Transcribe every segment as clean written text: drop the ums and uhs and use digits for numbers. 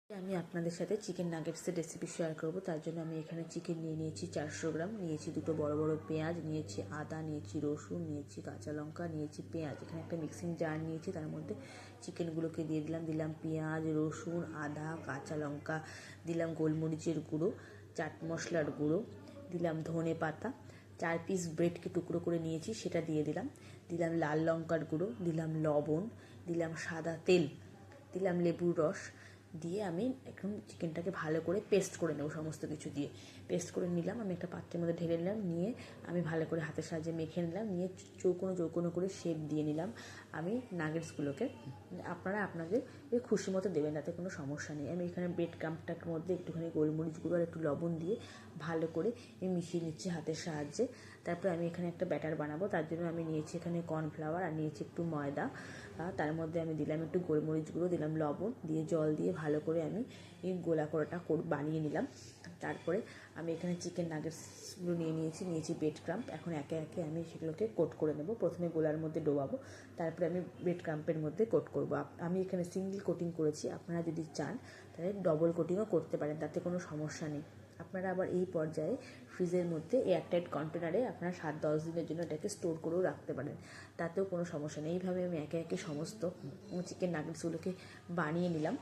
আমি আপনাদের সাথে চিকেন নাগেটসের রেসিপি শেয়ার করব। তার জন্য আমি এখানে চিকেন নিয়েছি 400 গ্রাম, নিয়েছি দুটো বড় বড় পেঁয়াজ, নিয়েছি আদা, নিয়েছি রসুন, নিয়েছি কাঁচা লঙ্কা, নিয়েছি পেঁয়াজ। এখানে একটা মিক্সিং জার নিয়েছি, তার মধ্যে চিকেনগুলোকে দিয়ে দিলাম পেঁয়াজ, রসুন, আদা, কাঁচা লঙ্কা, দিলাম গোলমরিচের গুঁড়ো, চাট মশলার গুঁড়ো, দিলাম ধনে পাতা, 4 পিস ব্রেডকে টুকরো করে নিয়েছি সেটা দিয়ে দিলাম লাল লঙ্কার গুঁড়ো, দিলাম লবণ, দিলাম সাদা তেল, দিলাম লেবুর রস দিয়ে আমি এখন চিকেনটাকে ভালো করে পেস্ট করে নেব। সমস্ত কিছু দিয়ে পেস্ট করে নিলাম। আমি একটা পাত্রের মধ্যে ঢেলে নিলাম, নিয়ে আমি ভালো করে হাতের সাহায্যে মেখে নিলাম, নিয়ে চৌকোনো চৌকোনো করে শেপ দিয়ে নিলাম আমি নাগেটসগুলোকে। আপনারা আপনাদের খুশি মতো দেবেন, তাতে কোনো সমস্যা নেই। আমি এখানে ব্রেড ক্রাম্পটার মধ্যে একটুখানি গোলমরিচ গুঁড়ো আর একটু লবণ দিয়ে ভালো করে মিশিয়ে নিচ্ছি হাতের সাহায্যে। তারপরে আমি এখানে একটা ব্যাটার বানাবো, তার জন্য আমি নিয়েছি এখানে কর্নফ্লাওয়ার আর নিয়েছি একটু ময়দা। তার মধ্যে আমি দিলাম একটু গোলমরিচ গুঁড়ো, দিলাম লবণ, দিয়ে জল দিয়ে ভালো করে আমি এই গোলা করাটা বানিয়ে নিলাম। তারপরে আমি এখানে চিকেন নাগেটসগুলো নিয়েছি ব্রেড ক্রাম্প। এখন একে একে আমি সেগুলোকে কোট করে নেব। প্রথমে গোলার মধ্যে ডোবাবো, তারপরে আমি ব্রেড ক্রাম্পের মধ্যে কোট করব। আমি এখানে সিঙ্গেল কোটিং করেছি, আপনারা যদি চান তাহলে ডবল কোটিংও করতে পারেন, তাতে কোনো সমস্যা নেই। আপনারা আবার এই পর্যায়ে ফ্রিজের মধ্যে এয়ারটাইট কন্টেনারে আপনারা 7-10 দিনের জন্য এটাকে স্টোর করেও রাখতে পারেন, তাতেও কোনো সমস্যা নেই। এইভাবে আমি একে একে সমস্ত চিকেন নাগেটসগুলোকে বানিয়ে নিলাম।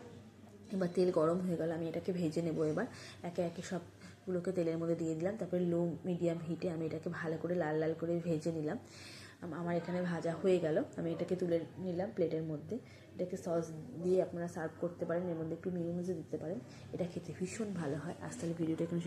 এবার তেল গরম হয়ে গেল, আমি এটাকে ভেজে নেব। এবার একে একে সবগুলোকে তেলের মধ্যে দিয়ে দিলাম, তারপরে লো মিডিয়াম হিটে আমি এটাকে ভালো করে লাল লাল করে ভেজে নিলাম। আমার এখানে ভাজা হয়ে গেল, আমি এটাকে তুলে নিলাম প্লেটের মধ্যে। এটাকে সস দিয়ে আপনারা সার্ভ করতে পারেন, এর মধ্যে একটু মিউনিসও দিতে পারেন। এটা খেতে ভীষণ ভালো হয়। আজ তাহলে ভিডিওটা এখানে